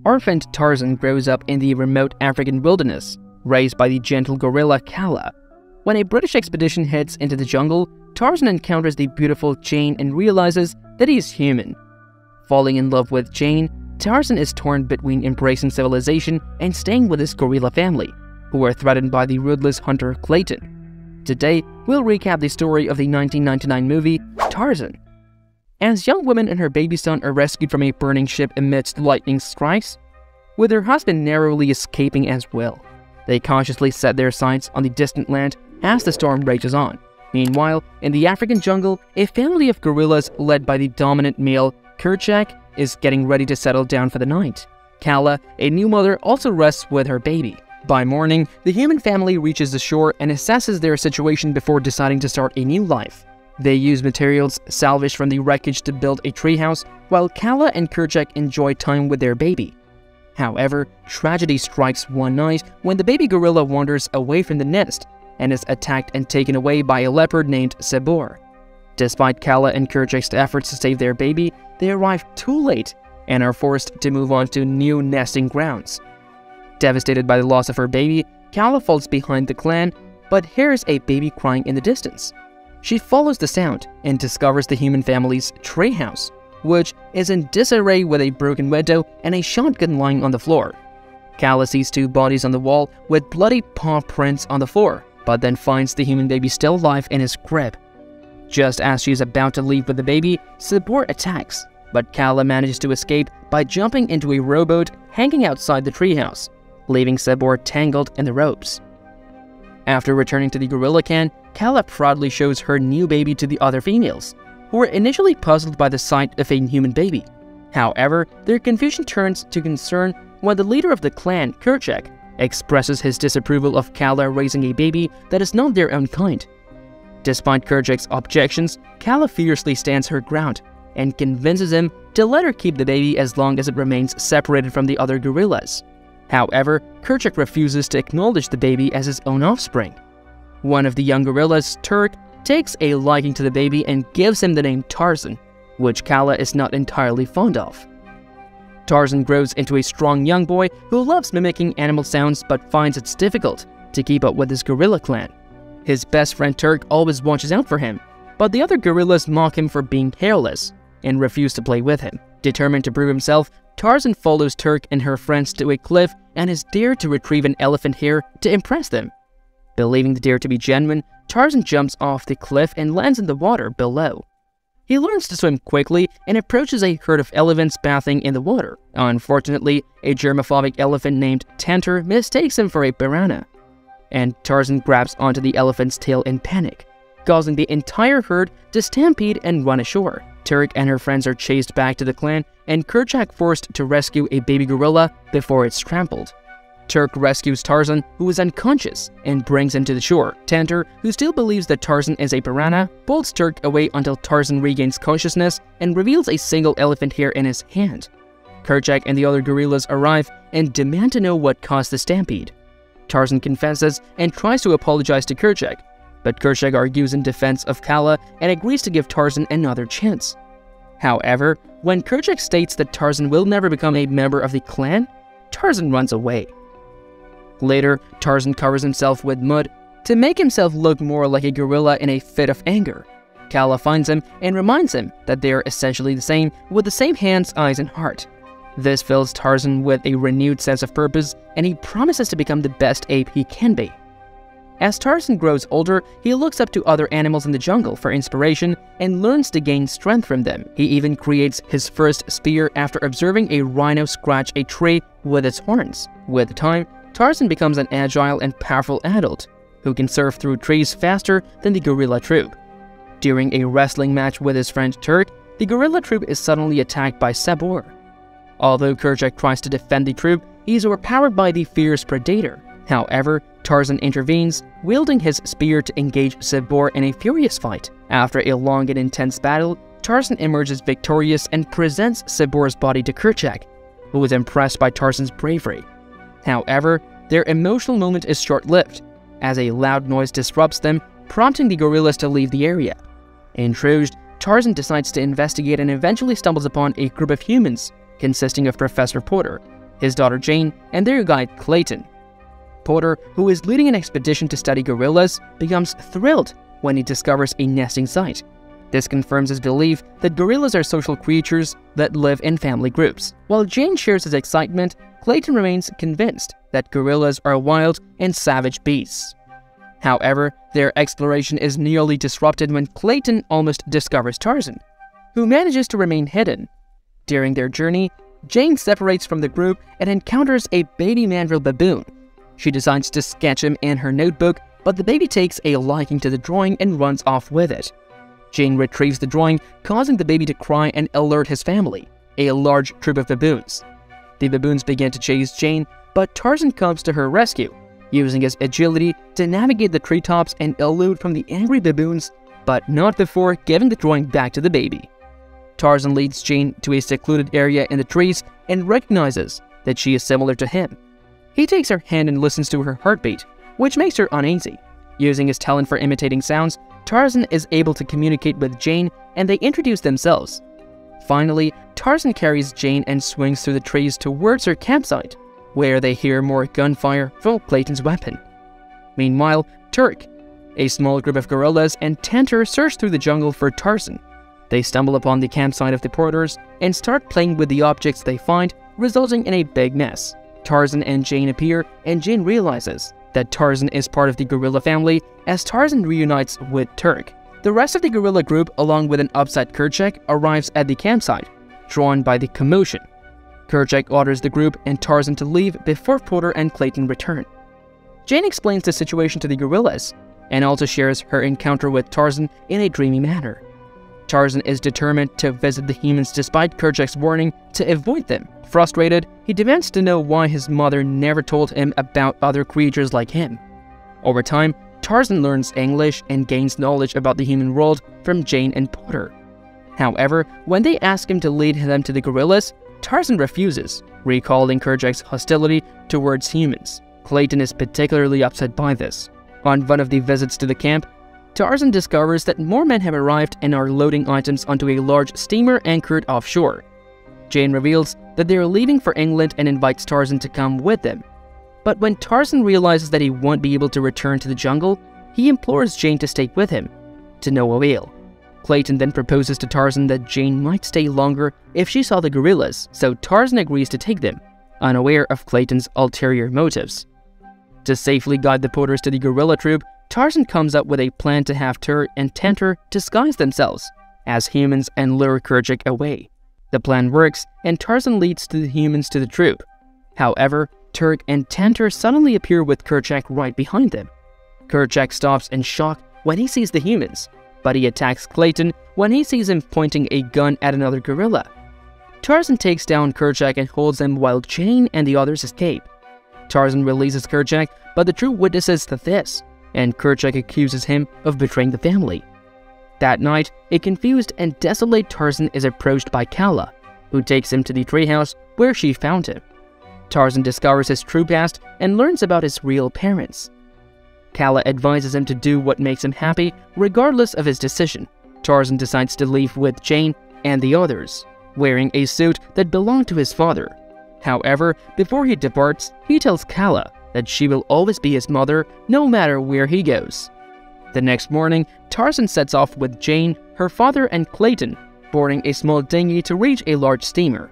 Orphaned Tarzan grows up in the remote African wilderness, raised by the gentle gorilla Kala. When a British expedition heads into the jungle, Tarzan encounters the beautiful Jane and realizes that he is human. Falling in love with Jane, Tarzan is torn between embracing civilization and staying with his gorilla family, who are threatened by the ruthless hunter Clayton. Today, we'll recap the story of the 1999 movie Tarzan. As young woman and her baby son are rescued from a burning ship amidst lightning strikes, with her husband narrowly escaping as well, they cautiously set their sights on the distant land as the storm rages on. Meanwhile, in the African jungle, a family of gorillas led by the dominant male Kerchak is getting ready to settle down for the night. Kala, a new mother, also rests with her baby. By morning, the human family reaches the shore and assesses their situation before deciding to start a new life. They use materials salvaged from the wreckage to build a treehouse, while Kala and Kerchak enjoy time with their baby. However, tragedy strikes one night when the baby gorilla wanders away from the nest and is attacked and taken away by a leopard named Sabor. Despite Kala and Kerchak's efforts to save their baby, they arrive too late and are forced to move on to new nesting grounds. Devastated by the loss of her baby, Kala falls behind the clan, but hears a baby crying in the distance. She follows the sound and discovers the human family's treehouse, which is in disarray with a broken window and a shotgun lying on the floor. Kala sees two bodies on the wall with bloody paw prints on the floor, but then finds the human baby still alive in his crib. Just as she is about to leave with the baby, Sabor attacks, but Kala manages to escape by jumping into a rowboat hanging outside the treehouse, leaving Sabor tangled in the ropes. After returning to the gorilla camp, Kala proudly shows her new baby to the other females, who were initially puzzled by the sight of a human baby. However, their confusion turns to concern when the leader of the clan, Kerchak, expresses his disapproval of Kala raising a baby that is not their own kind. Despite Kerchak's objections, Kala fiercely stands her ground and convinces him to let her keep the baby as long as it remains separated from the other gorillas. However, Kerchak refuses to acknowledge the baby as his own offspring. One of the young gorillas, Turk, takes a liking to the baby and gives him the name Tarzan, which Kala is not entirely fond of. Tarzan grows into a strong young boy who loves mimicking animal sounds but finds it difficult to keep up with his gorilla clan. His best friend Turk always watches out for him, but the other gorillas mock him for being hairless and refuse to play with him. Determined to prove himself, Tarzan follows Turk and her friends to a cliff and is dared to retrieve an elephant hair to impress them. Believing the dare to be genuine, Tarzan jumps off the cliff and lands in the water below. He learns to swim quickly and approaches a herd of elephants bathing in the water. Unfortunately, a germophobic elephant named Tantor mistakes him for a piranha, and Tarzan grabs onto the elephant's tail in panic, causing the entire herd to stampede and run ashore. Turk and her friends are chased back to the clan, and Kerchak forced to rescue a baby gorilla before it's trampled. Turk rescues Tarzan, who is unconscious, and brings him to the shore. Tantor, who still believes that Tarzan is a piranha, pulls Turk away until Tarzan regains consciousness and reveals a single elephant hair in his hand. Kerchak and the other gorillas arrive and demand to know what caused the stampede. Tarzan confesses and tries to apologize to Kerchak, but Kerchak argues in defense of Kala and agrees to give Tarzan another chance. However, when Kerchak states that Tarzan will never become a member of the clan, Tarzan runs away. Later, Tarzan covers himself with mud to make himself look more like a gorilla in a fit of anger. Kala finds him and reminds him that they are essentially the same, with the same hands, eyes, and heart. This fills Tarzan with a renewed sense of purpose, and he promises to become the best ape he can be. As Tarzan grows older, he looks up to other animals in the jungle for inspiration and learns to gain strength from them. He even creates his first spear after observing a rhino scratch a tree with its horns. With time, Tarzan becomes an agile and powerful adult who can surf through trees faster than the gorilla troop. During a wrestling match with his friend Turk, the gorilla troop is suddenly attacked by Sabor. Although Kerchak tries to defend the troop, he is overpowered by the fierce predator. However, Tarzan intervenes, wielding his spear to engage Sabor in a furious fight. After a long and intense battle, Tarzan emerges victorious and presents Sabor's body to Kerchak, who is impressed by Tarzan's bravery. However, their emotional moment is short-lived, as a loud noise disrupts them, prompting the gorillas to leave the area. Enraged, Tarzan decides to investigate and eventually stumbles upon a group of humans consisting of Professor Porter, his daughter Jane, and their guide Clayton. Porter, who is leading an expedition to study gorillas, becomes thrilled when he discovers a nesting site. This confirms his belief that gorillas are social creatures that live in family groups. While Jane shares his excitement, Clayton remains convinced that gorillas are wild and savage beasts. However, their exploration is nearly disrupted when Clayton almost discovers Tarzan, who manages to remain hidden. During their journey, Jane separates from the group and encounters a baby mandrill baboon. She decides to sketch him in her notebook, but the baby takes a liking to the drawing and runs off with it. Jane retrieves the drawing, causing the baby to cry and alert his family, a large troop of baboons. The baboons begin to chase Jane, but Tarzan comes to her rescue, using his agility to navigate the treetops and elude from the angry baboons, but not before giving the drawing back to the baby. Tarzan leads Jane to a secluded area in the trees and recognizes that she is similar to him. He takes her hand and listens to her heartbeat, which makes her uneasy. Using his talent for imitating sounds, Tarzan is able to communicate with Jane, and they introduce themselves. Finally, Tarzan carries Jane and swings through the trees towards her campsite, where they hear more gunfire from Clayton's weapon. Meanwhile, Turk, a small group of gorillas, and Tantor search through the jungle for Tarzan. They stumble upon the campsite of the porters and start playing with the objects they find, resulting in a big mess. Tarzan and Jane appear, and Jane realizes that Tarzan is part of the gorilla family as Tarzan reunites with Turk. The rest of the gorilla group, along with an upset Kerchak, arrives at the campsite, drawn by the commotion. Kerchak orders the group and Tarzan to leave before Porter and Clayton return. Jane explains the situation to the gorillas, and also shares her encounter with Tarzan in a dreamy manner. Tarzan is determined to visit the humans despite Kerchak's warning to avoid them. Frustrated, he demands to know why his mother never told him about other creatures like him. Over time, Tarzan learns English and gains knowledge about the human world from Jane and Porter. However, when they ask him to lead them to the gorillas, Tarzan refuses, recalling Kerchak's hostility towards humans. Clayton is particularly upset by this. On one of the visits to the camp, Tarzan discovers that more men have arrived and are loading items onto a large steamer anchored offshore. Jane reveals that they are leaving for England and invites Tarzan to come with them. But when Tarzan realizes that he won't be able to return to the jungle, he implores Jane to stay with him, to no avail. Clayton then proposes to Tarzan that Jane might stay longer if she saw the gorillas, so Tarzan agrees to take them, unaware of Clayton's ulterior motives. To safely guide the porters to the gorilla troop, Tarzan comes up with a plan to have Turk and Tantor disguise themselves as humans and lure Kerchak away. The plan works, and Tarzan leads the humans to the troop. However, Turk and Tantor suddenly appear with Kerchak right behind them. Kerchak stops in shock when he sees the humans, but he attacks Clayton when he sees him pointing a gun at another gorilla. Tarzan takes down Kerchak and holds him while Jane and the others escape. Tarzan releases Kerchak, but the troop witnesses this, and Kerchak accuses him of betraying the family. That night, a confused and desolate Tarzan is approached by Kala, who takes him to the treehouse where she found him. Tarzan discovers his true past and learns about his real parents. Kala advises him to do what makes him happy, regardless of his decision. Tarzan decides to leave with Jane and the others, wearing a suit that belonged to his father. However, before he departs, he tells Kala that she will always be his mother no matter where he goes. The next morning, Tarzan sets off with Jane, her father, and Clayton, boarding a small dinghy to reach a large steamer.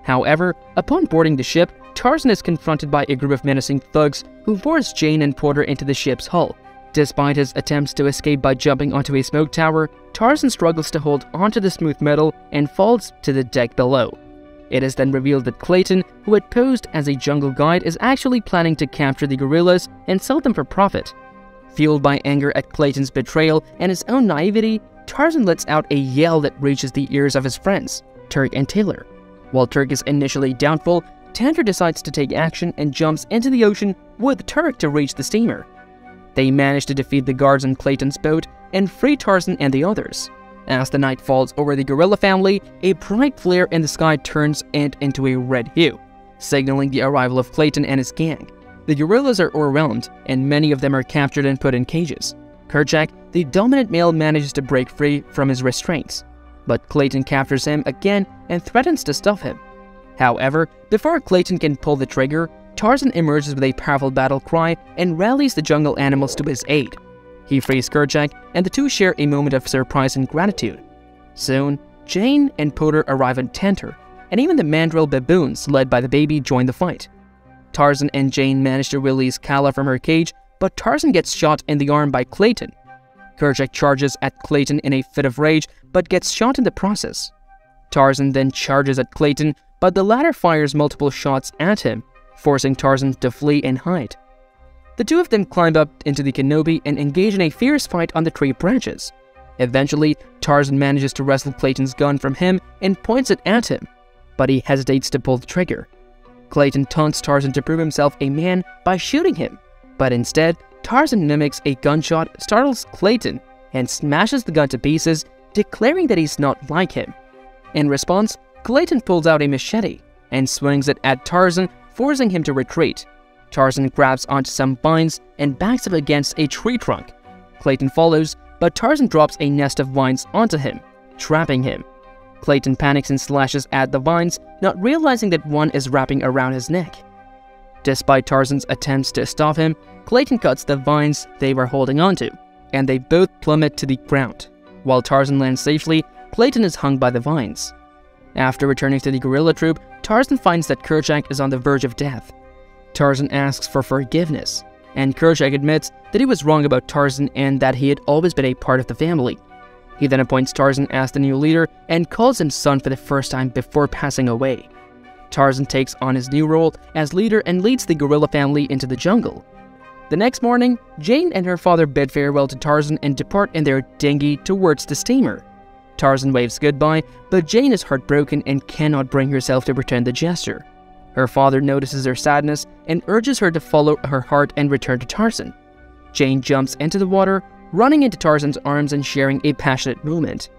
However, upon boarding the ship, Tarzan is confronted by a group of menacing thugs who force Jane and Porter into the ship's hull. Despite his attempts to escape by jumping onto a smoke tower, Tarzan struggles to hold onto the smooth metal and falls to the deck below. It is then revealed that Clayton, who had posed as a jungle guide, is actually planning to capture the gorillas and sell them for profit. Fueled by anger at Clayton's betrayal and his own naivety, Tarzan lets out a yell that reaches the ears of his friends, Turk and Taylor. While Turk is initially doubtful, Tantor decides to take action and jumps into the ocean with Turk to reach the steamer. They manage to defeat the guards on Clayton's boat and free Tarzan and the others. As the night falls over the gorilla family, a bright flare in the sky turns it into a red hue, signaling the arrival of Clayton and his gang. The gorillas are overwhelmed, and many of them are captured and put in cages. Kerchak, the dominant male, manages to break free from his restraints, but Clayton captures him again and threatens to stuff him. However, before Clayton can pull the trigger, Tarzan emerges with a powerful battle cry and rallies the jungle animals to his aid. He frees Kerchak, and the two share a moment of surprise and gratitude. Soon, Jane and Potter arrive on Tantor, and even the mandrill baboons led by the baby join the fight. Tarzan and Jane manage to release Kala from her cage, but Tarzan gets shot in the arm by Clayton. Kerchak charges at Clayton in a fit of rage, but gets shot in the process. Tarzan then charges at Clayton, but the latter fires multiple shots at him, forcing Tarzan to flee and hide. The two of them climb up into the canopy and engage in a fierce fight on the tree branches. Eventually, Tarzan manages to wrestle Clayton's gun from him and points it at him, but he hesitates to pull the trigger. Clayton taunts Tarzan to prove himself a man by shooting him, but instead, Tarzan mimics a gunshot, startles Clayton, and smashes the gun to pieces, declaring that he's not like him. In response, Clayton pulls out a machete and swings it at Tarzan, forcing him to retreat. Tarzan grabs onto some vines and backs up against a tree trunk. Clayton follows, but Tarzan drops a nest of vines onto him, trapping him. Clayton panics and slashes at the vines, not realizing that one is wrapping around his neck. Despite Tarzan's attempts to stop him, Clayton cuts the vines they were holding onto, and they both plummet to the ground. While Tarzan lands safely, Clayton is hung by the vines. After returning to the gorilla troop, Tarzan finds that Kerchak is on the verge of death. Tarzan asks for forgiveness, and Kerchak admits that he was wrong about Tarzan and that he had always been a part of the family. He then appoints Tarzan as the new leader and calls him son for the first time before passing away. Tarzan takes on his new role as leader and leads the gorilla family into the jungle. The next morning, Jane and her father bid farewell to Tarzan and depart in their dinghy towards the steamer. Tarzan waves goodbye, but Jane is heartbroken and cannot bring herself to return the gesture. Her father notices her sadness and urges her to follow her heart and return to Tarzan. Jane jumps into the water, running into Tarzan's arms and sharing a passionate moment.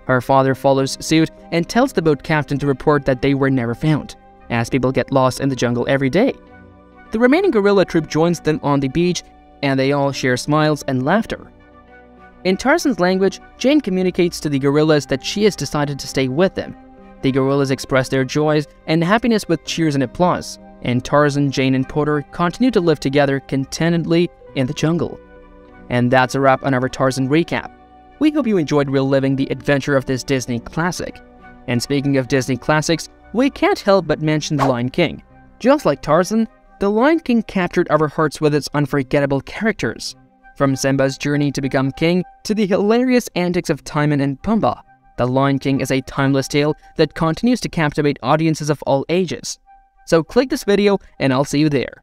Her father follows suit and tells the boat captain to report that they were never found, as people get lost in the jungle every day. The remaining gorilla troop joins them on the beach, and they all share smiles and laughter. In Tarzan's language, Jane communicates to the gorillas that she has decided to stay with them. The gorillas express their joys and happiness with cheers and applause, and Tarzan, Jane, and Potter continue to live together contentedly in the jungle. And that's a wrap on our Tarzan recap. We hope you enjoyed reliving the adventure of this Disney classic. And speaking of Disney classics, we can't help but mention The Lion King. Just like Tarzan, The Lion King captured our hearts with its unforgettable characters. From Simba's journey to become king to the hilarious antics of Timon and Pumbaa, The Lion King is a timeless tale that continues to captivate audiences of all ages. So click this video and I'll see you there.